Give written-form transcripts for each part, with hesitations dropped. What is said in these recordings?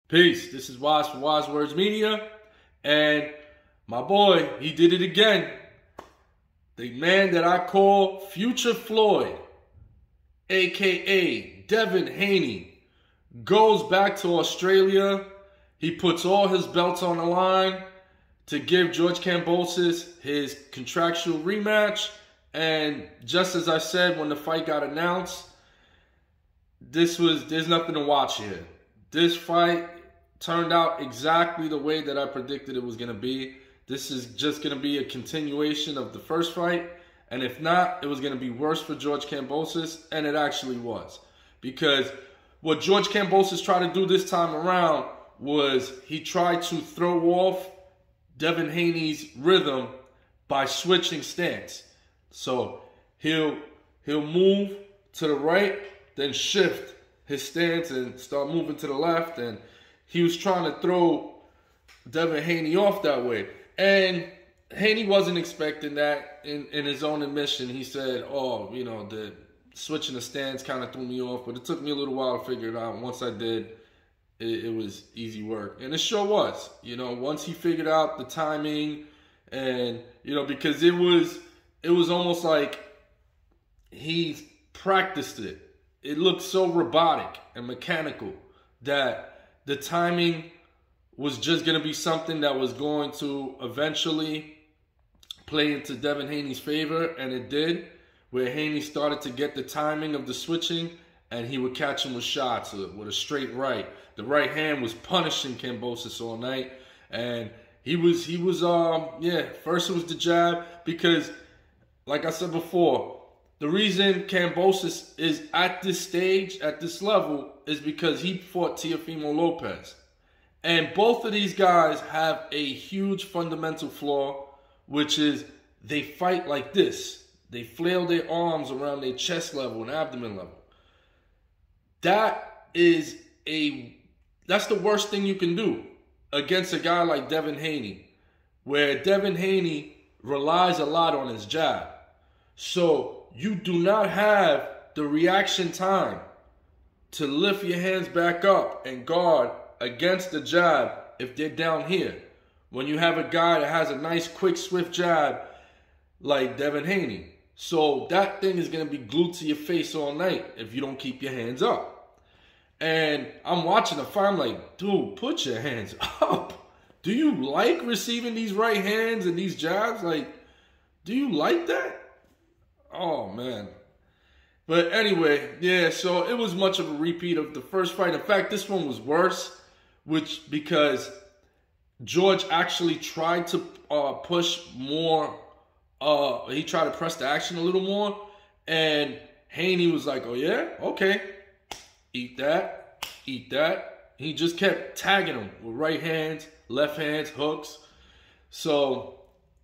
Peace. This is Wise for Wise Words Media. And my boy, he did it again. The man that I call Future Floyd, a.k.a. Devin Haney, goes back to Australia. He puts all his belts on the line to give George Kambosos his contractual rematch. And just as I said when the fight got announced, there's nothing to watch here. This fight turned out exactly the way that I predicted it was going to be. This is just going to be a continuation of the first fight. And if not, it was going to be worse for George Kambosos. And it actually was. Because what George Kambosos tried to do this time around was he tried to throw off Devin Haney's rhythm by switching stance. So he'll move to the right, then shift his stance and start moving to the left. And he was trying to throw Devin Haney off that way. And Haney wasn't expecting that. In his own admission, he said, the switching the stance kind of threw me off. But it took me a little while to figure it out. Once I did, it was easy work. And it sure was. Once he figured out the timing and, because it was almost like he practiced it. It looked so robotic and mechanical that the timing was just going to be something that was going to eventually play into Devin Haney's favor, and it did, where Haney started to get the timing of the switching, and he would catch him with shots, with a straight right. The right hand was punishing Kambosos all night, and first it was the jab, because, like I said before, the reason Kambosos is at this stage, at this level, is because he fought Teofimo Lopez. And both of these guys have a huge fundamental flaw, which is they fight like this. They flail their arms around their chest level and abdomen level. That's the worst thing you can do against a guy like Devin Haney, where Devin Haney relies a lot on his jab. So you do not have the reaction time to lift your hands back up and guard against the jab if they're down here. When you have a guy that has a nice, quick, swift jab like Devin Haney. So that thing is going to be glued to your face all night if you don't keep your hands up. And I'm watching the fight, I'm like, dude, put your hands up. Do you like receiving these right hands and these jabs? Like, do you like that? Oh, man. But anyway, yeah, so it was much of a repeat of the first fight. In fact, this one was worse, because George actually tried to push more. He tried to press the action a little more. And Haney was like, oh, yeah? Okay. Eat that. Eat that. He just kept tagging him with right hands, left hands, hooks. So,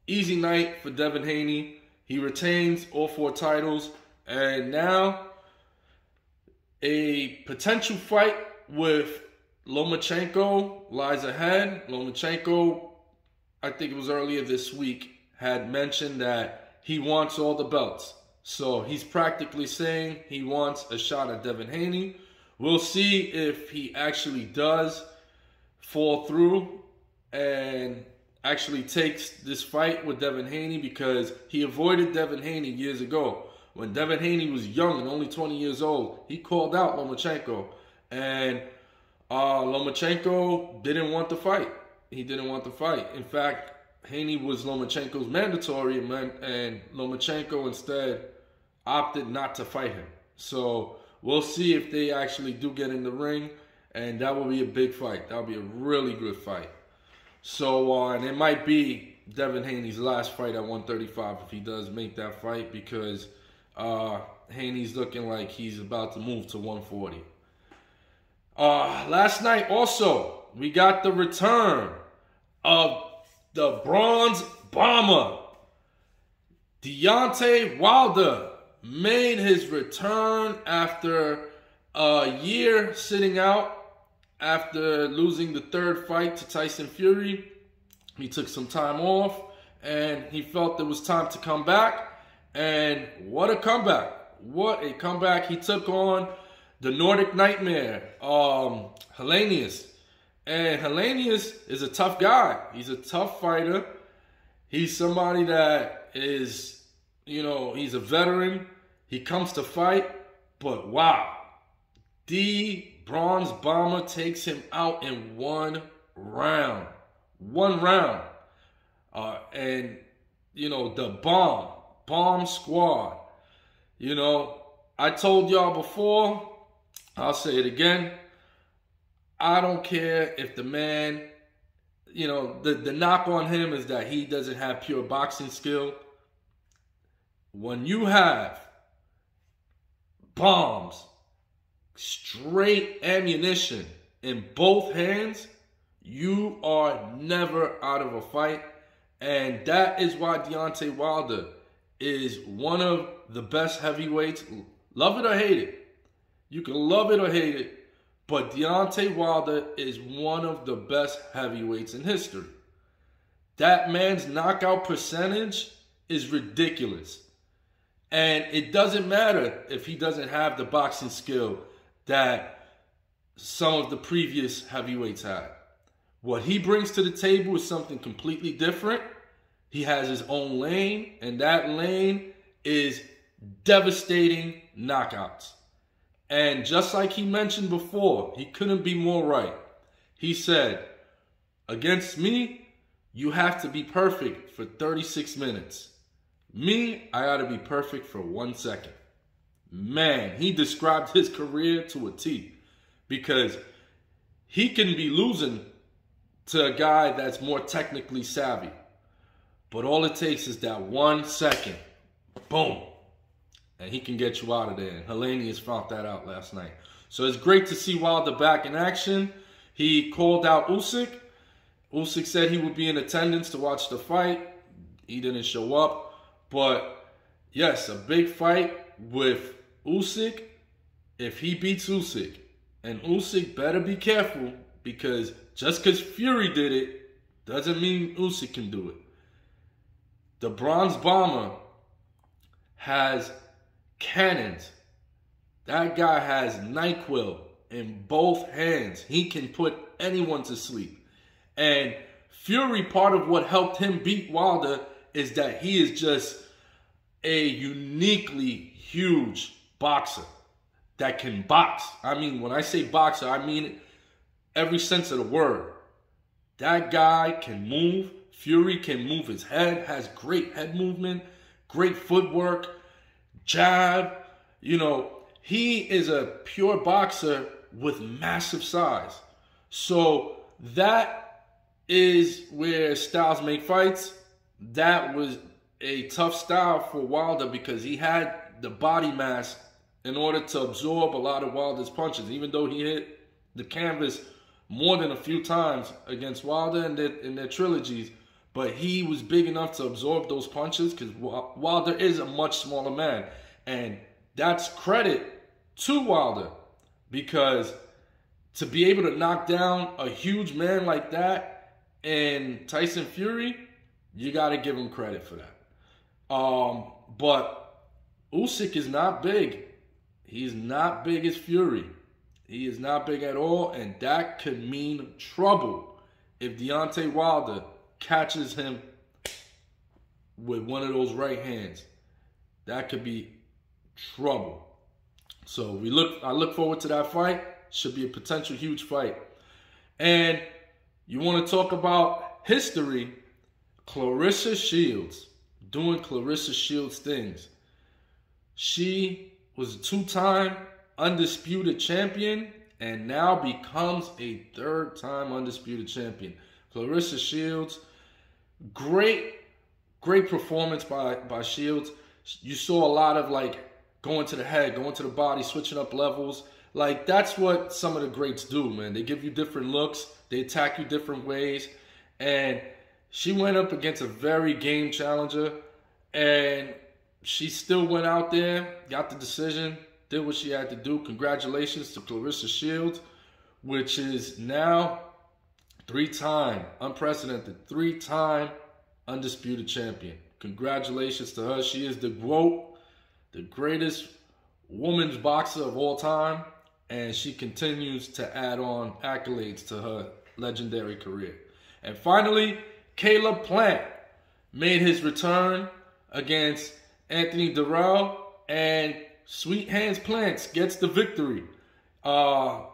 easy night for Devin Haney. He retains all 4 titles. And now, a potential fight with Lomachenko lies ahead. Lomachenko, I think it was earlier this week, had mentioned that he wants all the belts. So he's practically saying he wants a shot at Devin Haney. We'll see if he actually does fall through and actually takes this fight with Devin Haney, because he avoided Devin Haney years ago. When Devin Haney was young and only 20 years old, he called out Lomachenko. And Lomachenko didn't want the fight. He didn't want the fight. In fact, Haney was Lomachenko's mandatory, and Lomachenko instead opted not to fight him. So we'll see if they actually do get in the ring, and that will be a big fight. That will be a really good fight. So, and it might be Devin Haney's last fight at 135 if he does make that fight, because Haney's looking like he's about to move to 140. Last night also, we got the return of the Bronze Bomber. Deontay Wilder made his return after a year sitting out after losing the 3rd fight to Tyson Fury. He took some time off, and he felt it was time to come back. And what a comeback. What a comeback. He took on the Nordic Nightmare, Haney. And Haney is a tough guy. He's a tough fighter. He's somebody that is, you know, he's a veteran. He comes to fight, but wow. The Bronze Bomber takes him out in 1 round. 1 round. And, you know, the Bomb Squad. You know, I told y'all before, I'll say it again. I don't care if the man, you know, the knock on him is that he doesn't have pure boxing skill. When you have bombs, straight ammunition in both hands, you are never out of a fight. And that is why Deontay Wilder is one of the best heavyweights. Love it or hate it. You can love it or hate it. But Deontay Wilder is one of the best heavyweights in history. That man's knockout percentage is ridiculous. And it doesn't matter if he doesn't have the boxing skill that some of the previous heavyweights had. What he brings to the table is something completely different. He has his own lane, and that lane is devastating knockouts. And just like he mentioned before, he couldn't be more right. He said, against me, you have to be perfect for 36 minutes. Me, I got to be perfect for 1 second. Man, he described his career to a T, because he can be losing to a guy that's more technically savvy. But all it takes is that 1 second. Boom. And he can get you out of there. And Haney has found that out last night. So it's great to see Wilder back in action. He called out Usyk. Usyk said he would be in attendance to watch the fight. He didn't show up. But yes, a big fight with Usyk. If he beats Usyk, and Usyk better be careful, because just because Fury did it doesn't mean Usyk can do it. The Bronze Bomber has cannons. That guy has NyQuil in both hands. He can put anyone to sleep. And Fury, part of what helped him beat Wilder is that he is just a uniquely huge boxer that can box. I mean, when I say boxer, I mean every sense of the word. That guy can move. Fury can move his head, has great head movement, great footwork, jab. You know, he is a pure boxer with massive size. So that is where styles make fights. That was a tough style for Wilder because he had the body mass in order to absorb a lot of Wilder's punches, even though he hit the canvas more than a few times against Wilder in their trilogies. But he was big enough to absorb those punches because Wilder is a much smaller man. And that's credit to Wilder, because to be able to knock down a huge man like that and Tyson Fury, you got to give him credit for that. But Usyk is not big. He's not big as Fury. He is not big at all, and that could mean trouble if Deontay Wilder catches him with one of those right hands. That could be trouble. So I look forward to that fight. Should be a potential huge fight. And you want to talk about history, Claressa Shields, doing Claressa Shields things. She was a 2-time undisputed champion and now becomes a 3rd-time undisputed champion. Claressa Shields, great performance by Shields. You saw a lot of like going to the head, going to the body, switching up levels. Like, that's what some of the greats do, man. They give you different looks. They attack you different ways. And she went up against a very game challenger. And she still went out there, got the decision, did what she had to do. Congratulations to Claressa Shields, which is now 3-time, unprecedented, 3-time undisputed champion. Congratulations to her. She is the GOAT, the greatest women's boxer of all time. And she continues to add on accolades to her legendary career. And finally, Caleb Plant made his return against Anthony Durrell, and Sweet Hands Plants gets the victory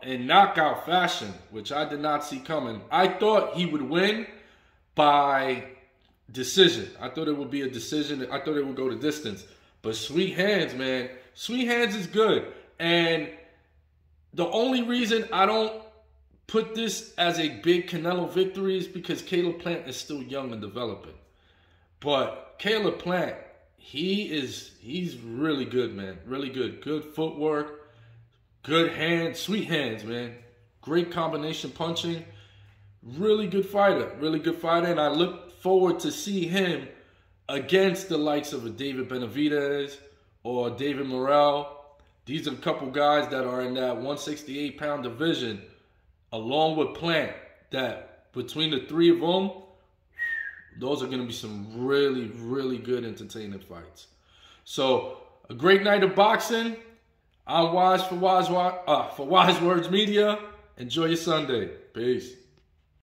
in knockout fashion, which I did not see coming. I thought he would win by decision. I thought it would be a decision. I thought it would go to distance. But Sweet Hands, man, Sweet Hands is good. And the only reason I don't put this as a big Canelo victory is because Caleb Plant is still young and developing. But Caleb Plant, he's really good, man. Really good. Good footwork, good hands, sweet hands, man. Great combination punching. Really good fighter. Really good fighter. And I look forward to see him against the likes of a David Benavidez or David Morrell. These are a couple guys that are in that 168-pound division, along with Plant, that between the three of them, those are going to be some really, really good, entertaining fights. So, a great night of boxing. I'm Wise for Wise Words Media. Enjoy your Sunday. Peace.